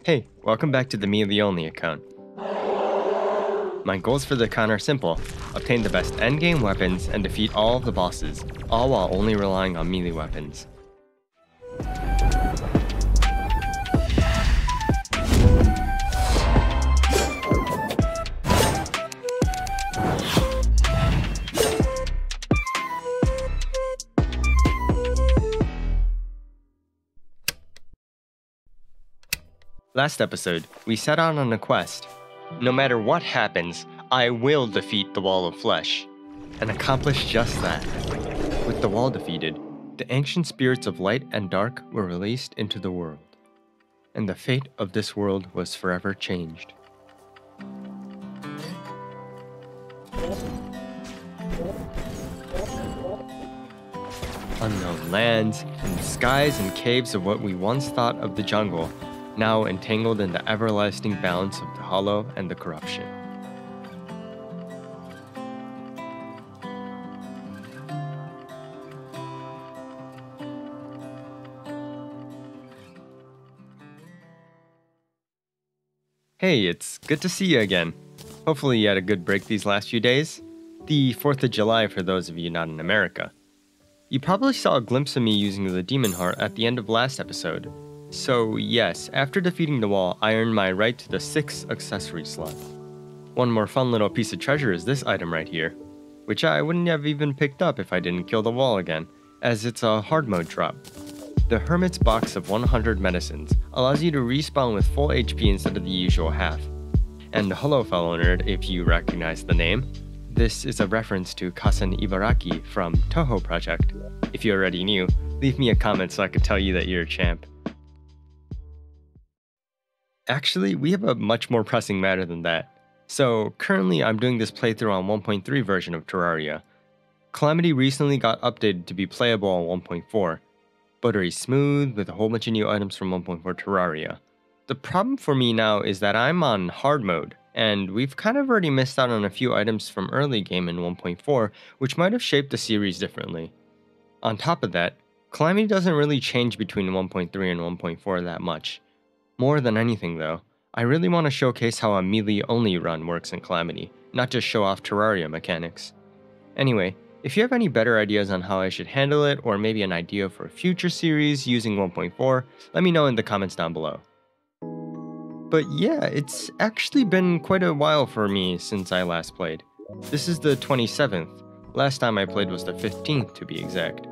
Hey, welcome back to the Melee Only account. My goals for the account are simple: obtain the best endgame weapons and defeat all of the bosses, all while only relying on melee weapons. Last episode, we set out on a quest. No matter what happens, I will defeat the Wall of Flesh, and accomplish just that. With the wall defeated, the ancient spirits of light and dark were released into the world, and the fate of this world was forever changed. Unknown lands, and skies and caves of what we once thought of the jungle, now entangled in the everlasting balance of the hollow and the corruption. Hey, it's good to see you again. Hopefully you had a good break these last few days. The 4th of July for those of you not in America. You probably saw a glimpse of me using the Demon Heart at the end of last episode. So yes, after defeating the wall, I earned my right to the 6th accessory slot. One more fun little piece of treasure is this item right here, which I wouldn't have even picked up if I didn't kill the wall again, as it's a hard mode drop. The Hermit's Box of 100 medicines allows you to respawn with full HP instead of the usual half. And hello fellow nerd, if you recognize the name. This is a reference to Kasen Ibaraki from Toho Project. If you already knew, leave me a comment so I could tell you that you're a champ. Actually, we have a much more pressing matter than that. So, currently I'm doing this playthrough on 1.3 version of Terraria. Calamity recently got updated to be playable on 1.4. Buttery smooth, with a whole bunch of new items from 1.4 Terraria. The problem for me now is that I'm on hard mode, and we've kind of already missed out on a few items from early game in 1.4, which might have shaped the series differently. On top of that, Calamity doesn't really change between 1.3 and 1.4 that much. More than anything though, I really want to showcase how a melee-only run works in Calamity, not just show off Terraria mechanics. Anyway, if you have any better ideas on how I should handle it, or maybe an idea for a future series using 1.4, let me know in the comments down below. But yeah, it's actually been quite a while for me since I last played. This is the 27th, last time I played was the 15th to be exact.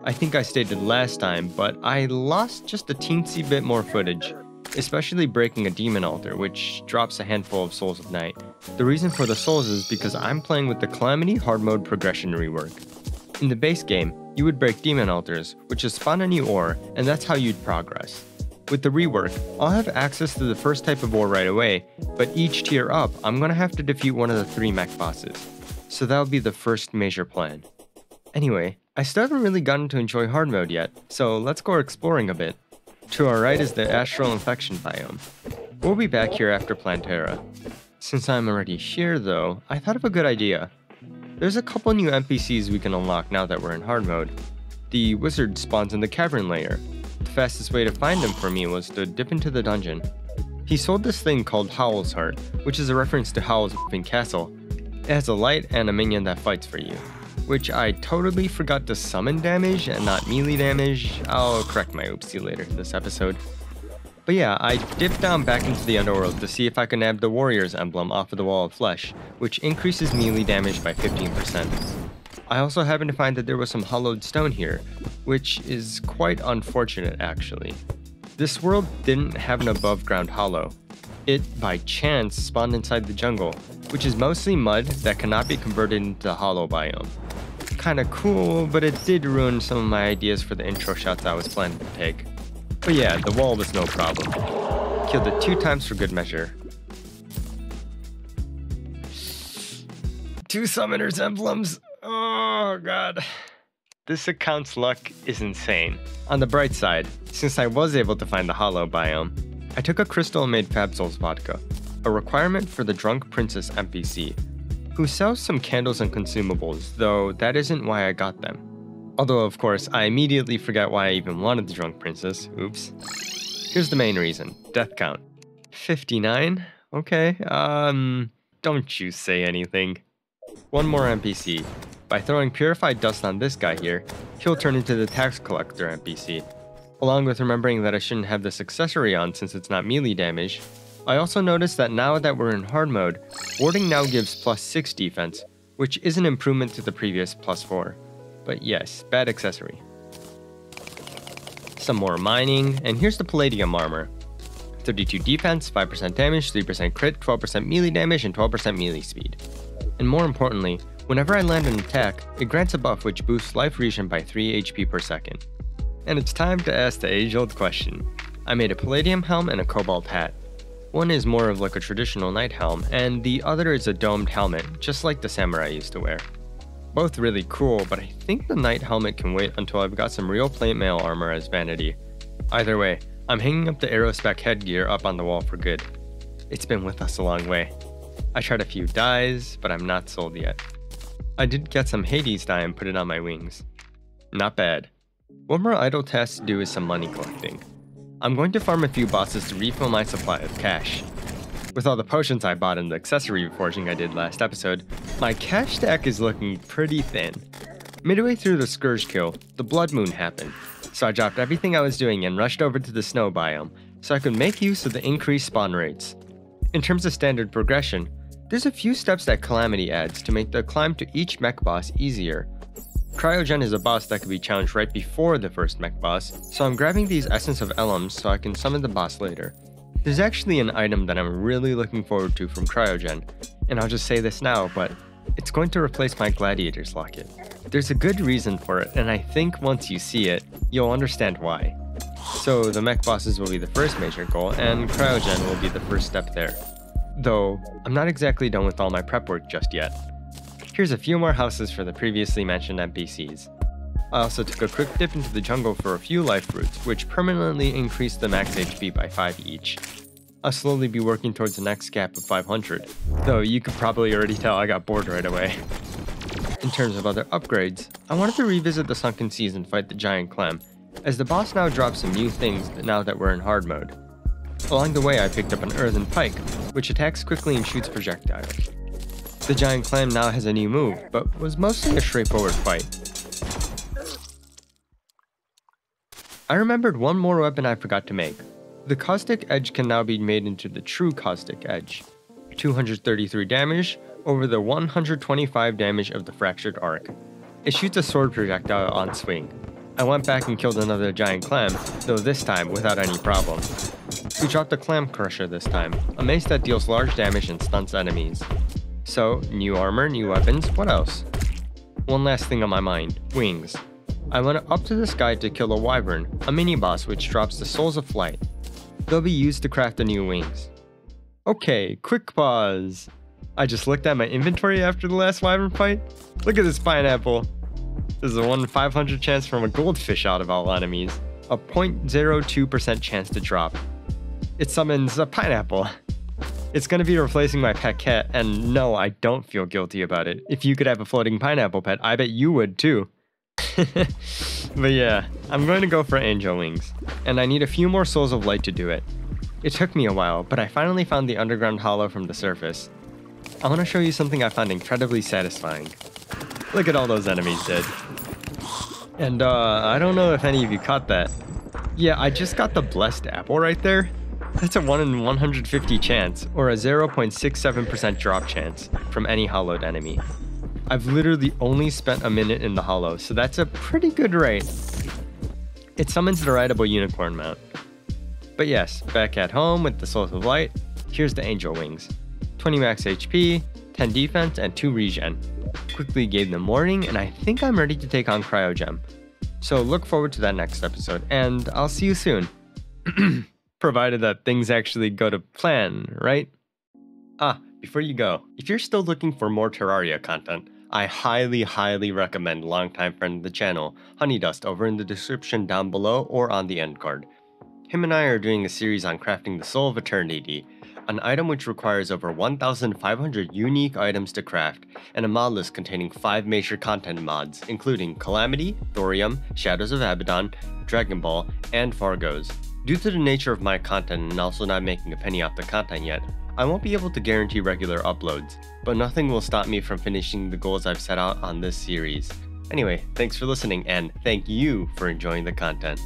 I think I stated last time, but I lost just a teensy bit more footage. Especially breaking a demon altar, which drops a handful of souls of night. The reason for the souls is because I'm playing with the Calamity hard mode progression rework. In the base game, you would break demon altars, which is spawn a new ore, and that's how you'd progress. With the rework, I'll have access to the first type of ore right away, but each tier up, I'm gonna have to defeat one of the 3 mech bosses. So that'll be the first major plan. Anyway, I still haven't really gotten to enjoy hard mode yet, so let's go exploring a bit. To our right is the Astral Infection biome. We'll be back here after Plantera. Since I'm already here though, I thought of a good idea. There's a couple new NPCs we can unlock now that we're in hard mode. The wizard spawns in the cavern layer. The fastest way to find him for me was to dip into the dungeon. He sold this thing called Howl's Heart, which is a reference to Howl's Castle. It has a light and a minion that fights for you. Which I totally forgot to summon damage and not melee damage. I'll correct my oopsie later in this episode. But yeah, I dipped down back into the underworld to see if I can nab the warrior's emblem off of the Wall of Flesh, which increases melee damage by 15%. I also happened to find that there was some hollowed stone here, which is quite unfortunate actually. This world didn't have an above ground hollow. It, by chance, spawned inside the jungle, which is mostly mud that cannot be converted into the hollow biome. Kinda cool, but it did ruin some of my ideas for the intro shots I was planning to take. But yeah, the wall was no problem. Killed it 2 times for good measure. 2 summoners emblems! Oh god. This account's luck is insane. On the bright side, since I was able to find the hollow biome, I took a crystal and made Fabsol's vodka, a requirement for the Drunk Princess NPC, who sells some candles and consumables, though that isn't why I got them. Although of course, I immediately forgot why I even wanted the Drunk Princess, oops. Here's the main reason, death count. 59? Okay, don't you say anything. One more NPC. By throwing purified dust on this guy here, he'll turn into the tax collector NPC. Along with remembering that I shouldn't have this accessory on since it's not melee damage, I also noticed that now that we're in hard mode, warding now gives plus 6 defense, which is an improvement to the previous plus 4. But yes, bad accessory. Some more mining, and here's the palladium armor. 32 defense, 5% damage, 3% crit, 12% melee damage, and 12% melee speed. And more importantly, whenever I land an attack, it grants a buff which boosts life regen by 3 HP per second. And it's time to ask the age-old question. I made a palladium helm and a cobalt hat. One is more of like a traditional knight helm, and the other is a domed helmet, just like the samurai used to wear. Both really cool, but I think the knight helmet can wait until I've got some real plate mail armor as vanity. Either way, I'm hanging up the aerospec headgear up on the wall for good. It's been with us a long way. I tried a few dyes, but I'm not sold yet. I did get some Hades dye and put it on my wings. Not bad. One more idle task to do is some money collecting. I'm going to farm a few bosses to refill my supply of cash. With all the potions I bought and the accessory forging I did last episode, my cash stack is looking pretty thin. Midway through the Scourge kill, the blood moon happened, so I dropped everything I was doing and rushed over to the snow biome so I could make use of the increased spawn rates. In terms of standard progression, there's a few steps that Calamity adds to make the climb to each mech boss easier. Cryogen is a boss that can be challenged right before the first mech boss, so I'm grabbing these Essence of Elms so I can summon the boss later. There's actually an item that I'm really looking forward to from Cryogen, and I'll just say this now, but it's going to replace my Gladiator's Locket. There's a good reason for it, and I think once you see it, you'll understand why. So the mech bosses will be the first major goal, and Cryogen will be the first step there. Though, I'm not exactly done with all my prep work just yet. Here's a few more houses for the previously mentioned NPCs. I also took a quick dip into the jungle for a few life fruits, which permanently increased the max HP by 5 each. I'll slowly be working towards the next gap of 500, though you could probably already tell I got bored right away. In terms of other upgrades, I wanted to revisit the Sunken Seas and fight the giant clam, as the boss now drops some new things now that we're in hard mode. Along the way I picked up an earthen pike, which attacks quickly and shoots projectiles. The giant clam now has a new move, but was mostly a straightforward fight. I remembered one more weapon I forgot to make. The Caustic Edge can now be made into the true Caustic Edge. 233 damage over the 125 damage of the Fractured Arc. It shoots a sword projectile on swing. I went back and killed another giant clam, though this time without any problem. We dropped the Clam Crusher this time, a mace that deals large damage and stunts enemies. So, new armor, new weapons, what else? One last thing on my mind, wings. I went up to the sky to kill a wyvern, a mini-boss which drops the souls of flight. They'll be used to craft the new wings. Okay, quick pause. I just looked at my inventory after the last wyvern fight. Look at this pineapple. There's a 1 in 500 chance from a goldfish out of all enemies. A 0.02% chance to drop. It summons a pineapple. It's gonna be replacing my pet cat, and no, I don't feel guilty about it. If you could have a floating pineapple pet, I bet you would too. But yeah, I'm going to go for angel wings, and I need a few more souls of light to do it. It took me a while, but I finally found the underground hollow from the surface. I want to show you something I found incredibly satisfying. Look at all those enemies dead. And I don't know if any of you caught that. Yeah, I just got the blessed apple right there. That's a 1 in 150 chance, or a 0.67% drop chance from any hollowed enemy. I've literally only spent a minute in the hollow, so that's a pretty good rate. It summons the rideable unicorn mount. But yes, back at home with the Souls of Light, here's the angel wings. 20 max HP, 10 defense, and 2 regen. Quickly gave them warning, and I think I'm ready to take on Cryogem. So look forward to that next episode, and I'll see you soon. Provided that things actually go to plan, right? Before you go, if you're still looking for more Terraria content, I highly recommend longtime friend of the channel, Honeydust, over in the description down below or on the end card. Him and I are doing a series on crafting the Soul of Eternity, an item which requires over 1,500 unique items to craft, and a mod list containing 5 major content mods, including Calamity, Thorium, Shadows of Abaddon, Dragon Ball, and Fargos. Due to the nature of my content and also not making a penny off the content yet, I won't be able to guarantee regular uploads, but nothing will stop me from finishing the goals I've set out on this series. Anyway, thanks for listening and thank you for enjoying the content.